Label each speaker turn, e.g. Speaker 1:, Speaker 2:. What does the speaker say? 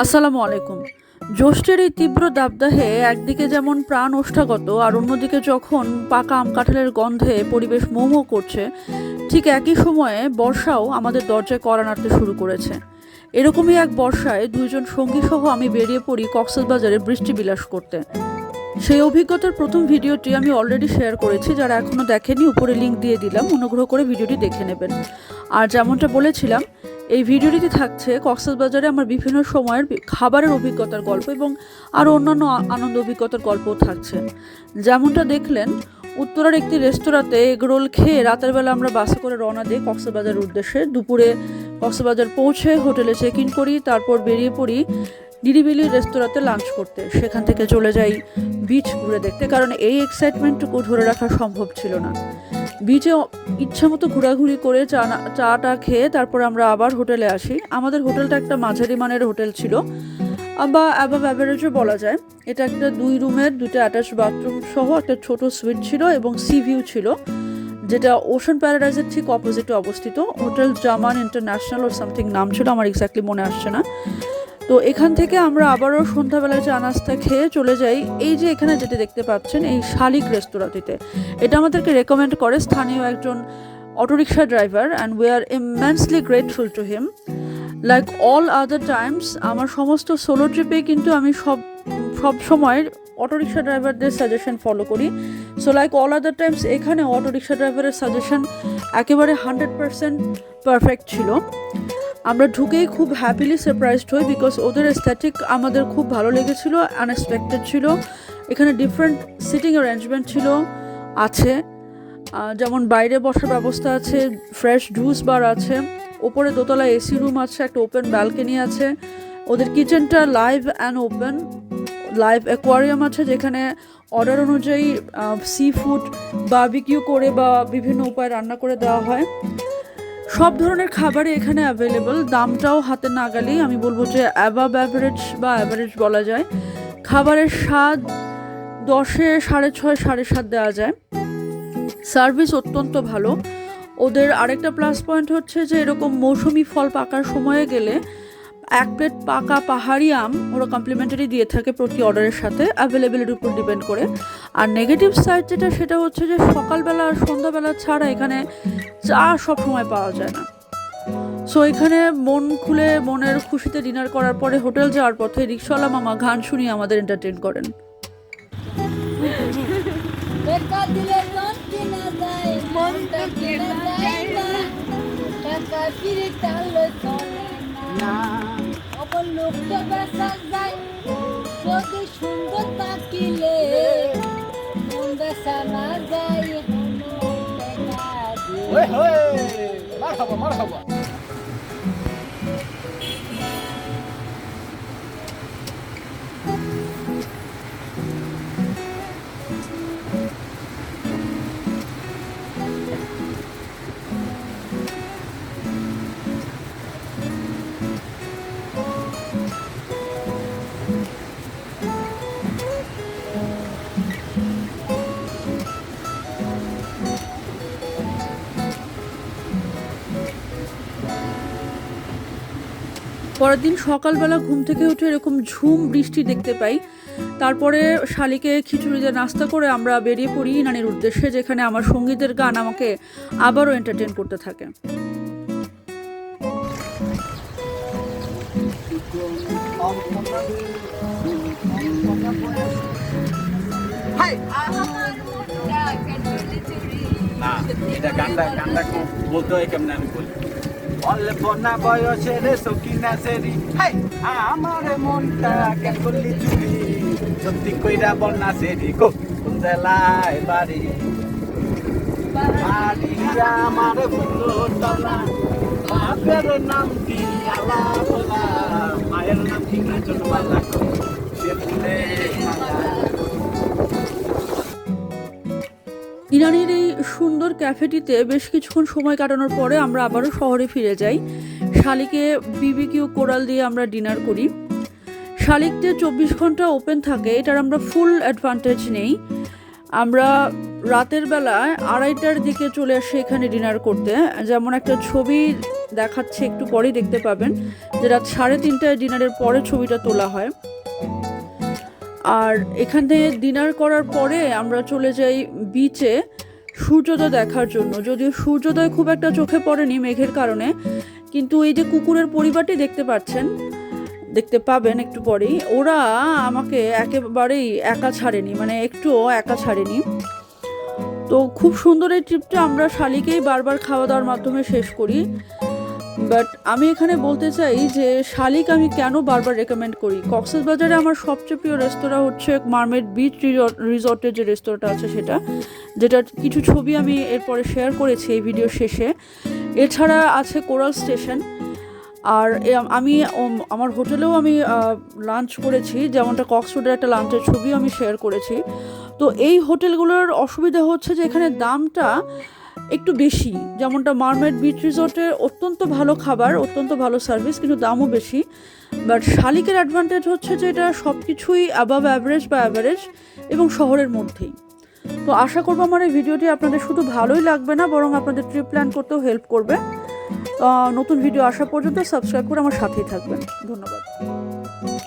Speaker 1: আসসালামু আলাইকুম। জ্যৈষ্ঠের এই তীব্র দাবদাহে একদিকে যেমন প্রাণ ওষ্ঠাগত, আর অন্যদিকে যখন পাকা আম কাঁঠালের গন্ধে পরিবেশ মৌ মৌ করছে, ঠিক একই সময়ে বর্ষাও আমাদের দরজায় কড়া নাড়তে শুরু করেছে। এরকমই এক বর্ষায় দুইজন সঙ্গী সহ আমি বেরিয়ে পড়ি কক্সবাজারে বৃষ্টি বিলাস করতে। সেই অভিজ্ঞতার প্রথম ভিডিওটি আমি অলরেডি শেয়ার করেছি, যারা এখনও দেখেনি উপরে লিঙ্ক দিয়ে দিলাম, অনুগ্রহ করে ভিডিওটি দেখে নেবেন। আর যেমনটা বলেছিলাম, এই ভিডিওটিতে থাকছে কক্সবাজারে আমার বিভিন্ন সময়ের খাবারের অভিজ্ঞতার গল্প এবং আরও অন্যান্য আনন্দ অভিজ্ঞতার গল্পও থাকছে। যেমনটা দেখলেন, উত্তরার একটি রেস্তোরাঁতে এগরোল খেয়ে রাতের বেলা আমরা বাসে করে রওনা দিই কক্সবাজারের উদ্দেশ্যে। দুপুরে কক্সবাজার পৌঁছে হোটেলে চেক ইন করি, তারপর বেরিয়ে পড়ি নিরিবিলি রেস্তোরাঁতে লাঞ্চ করতে। সেখান থেকে চলে যাই বিচ ঘুরে দেখতে, কারণ এই এক্সাইটমেন্টটুকু ধরে রাখা সম্ভব ছিল না। বিচে ইচ্ছামতো ঘোরাঘুরি করে চাটা খেয়ে তারপর আমরা আবার হোটেলে আসি। আমাদের হোটেলটা একটা মাঝারি মানের হোটেল ছিল, বা অ্যাবাভ অ্যাভারেজও বলা যায়। এটা একটা 2 রুমের 2টা অ্যাটাচ বাথরুম সহ একটা ছোট সুইট ছিল এবং সি ভিউ ছিল, যেটা ওশান প্যারাডাইজের ঠিক অপোজিটে অবস্থিত। হোটেল জামান ইন্টারন্যাশনাল ওর সামথিং নাম ছিল, আমার এক্স্যাক্টলি মনে আসছে না। তো এখান থেকে আমরা আবারও সন্ধ্যাবেলায় চা নাস্তা খেয়ে চলে যাই এই যে এখানে যেটা দেখতে পাচ্ছেন এই শালিক রেস্তোরাঁটিতে। এটা আমাদেরকে রেকমেন্ড করে স্থানীয় একজন autorickshaw driver, and we are immensely grateful to him. Like all other times, আমার সমস্ত সোলো ট্রিপে কিন্তু আমি সব সময় অটোরিকশা ড্রাইভারদের সাজেশন ফলো করি। So like all other times, এখানে অটোরিকশা ড্রাইভারের সাজেশন একেবারে 100% পারফেক্ট ছিল। আমরা ঢুকেই খুব হ্যাপিলি সারপ্রাইজড হই, বিকজ ওদের এস্থেটিক আমাদের খুব ভালো লেগেছিল, আনএক্সপেক্টেড ছিল। এখানে ডিফারেন্ট সিটিং অ্যারেঞ্জমেন্ট আছে, যেমন বাইরে বসার ব্যবস্থা আছে, ফ্রেশ জুস বার আছে, ওপরে দোতলা এসি রুম আছে, একটা ওপেন ব্যালকনি আছে। ওদের কিচেনটা live and open, live aquarium আছে, যেখানে অর্ডার অনুযায়ী সি ফুড বারবিকিউ করে বা বিভিন্ন উপায়ে রান্না করে দেওয়া হয়। সব ধরনের খাবারই এখানে অ্যাভেলেবল, দামটাও হাতে নাগালেই। আমি বলবো যে অ্যাবাভ অ্যাভারেজ বা অ্যাভারেজ বলা যায়। খাবারের স্বাদ 10-এ 6.5 7.5 দেওয়া যায়। সার্ভিস অত্যন্ত ভালো। ওদের আরেকটা প্লাস পয়েন্ট হচ্ছে যে এরকম মৌসুমি ফল পাকার সময়ে গেলে 1 প্লেট পাকা পাহাড়ি আম ওরা কমপ্লিমেন্টারি দিয়ে থাকে প্রতি অর্ডারের সাথে, অ্যাভেলেবিলিটির উপর ডিপেন্ড করে। আর নেগেটিভ সাইড যেটা, সেটা হচ্ছে যে সকালবেলা আর সন্ধ্যাবেলা ছাড়া এখানে চা সব সময় পাওয়া যায় না। সো এখানে মন খুলে মনের খুশিতে ডিনার করার পরে হোটেল যাওয়ার পথে রিক্সাওয়ালা মামা গান শুনিয়ে আমাদের এন্টারটেইন করেন।
Speaker 2: সুন্দর তাকিলে মারহাবা মারহাবা।
Speaker 1: পরের দিন সকালবেলা ঘুম থেকে উঠে এরকম ঝুম বৃষ্টি দেখতে পাই। তারপরে শালিকে খিচুড়ি দিয়ে নাস্তা করে আমরা বেরিয়ে পড়ি ইনানির উদ্দেশ্যে, যেখানে আমার সঙ্গীতের গান আমাকে আবারও এন্টারটেন করতে থাকে।
Speaker 3: গানটা বলতে হয় কেমন আমি বলি। অল্প না বয়সে রে সকিনা সেরি, হাই আমার মনটা কেন করলি চুরি, সত্যি কইরা বন্যা সেরি গো কোন জেলায় বাড়ি, বাড়িয়া আমার ফুলতলা, বাপের নাম কি আলা বলা, মায়ের নাম কি কাজল বালা, সে ফুলে
Speaker 1: ইরানির এই সুন্দর ক্যাফেটিতে বেশ কিছুক্ষণ সময় কাটানোর পরে আমরা আবারও শহরে ফিরে যাই। শালিকে বিবিকিউ কোরাল দিয়ে আমরা ডিনার করি। শালিকতে 24 ঘন্টা ওপেন থাকে, এটার আমরা ফুল অ্যাডভান্টেজ নেই। আমরা রাতের বেলায় 2:30টার দিকে চলে আসি এখানে ডিনার করতে। যেমন একটা ছবি দেখাচ্ছে, একটু পরেই দেখতে পাবেন যে রাত 3:30টায় ডিনারের পরে ছবিটা তোলা হয়। আর এখান থেকে ডিনার করার পরে আমরা চলে যাই বিচে সূর্যোদয় দেখার জন্য। যদিও সূর্যোদয় খুব একটা চোখে পড়েনি মেঘের কারণে, কিন্তু এই যে কুকুরের পরিবারটি দেখতে পাবেন একটু পরেই, ওরা আমাকে একেবারেই একা ছাড়েনি, মানে একটুও একা ছাড়েনি। তো খুব সুন্দর এই ট্রিপটা আমরা শালিকেই বারবার খাওয়া দাওয়ার মাধ্যমে শেষ করি। বাট আমি এখানে বলতে চাই যে শালিক আমি কেন বারবার রেকমেন্ড করি। কক্সবাজারে আমার সবচেয়ে প্রিয় রেস্তোরাঁ হচ্ছে মারমেড বিচ রিসর্টের যে রেস্তোরাঁটা আছে সেটা, যেটার কিছু ছবি আমি এরপরে শেয়ার করেছি এই ভিডিও শেষে। এছাড়া আছে কোরাল স্টেশন। আর আমি আমার হোটেলেও আমি লাঞ্চ করেছি, যেমনটা কক্সবাজারের একটা লাঞ্চের ছবিও আমি শেয়ার করেছি। তো এই হোটেলগুলোর অসুবিধা হচ্ছে যে এখানে দামটা একটু বেশি। যেমনটা মারমেড বিচ রিসর্টে অত্যন্ত ভালো খাবার, অত্যন্ত ভালো সার্ভিস, কিন্তু দামও বেশি। বাট শালিকের অ্যাডভান্টেজ হচ্ছে যে এটা সব কিছুই অ্যাবাভ অ্যাভারেজ বা অ্যাভারেজ এবং শহরের মধ্যেই। তো আশা করবো আমার এই ভিডিওটি আপনাদের শুধু ভালোই লাগবে না, বরং আপনাদের ট্রিপ প্ল্যান করতেও হেল্প করবে। নতুন ভিডিও আসা পর্যন্ত সাবস্ক্রাইব করে আমার সাথেই থাকবেন। ধন্যবাদ।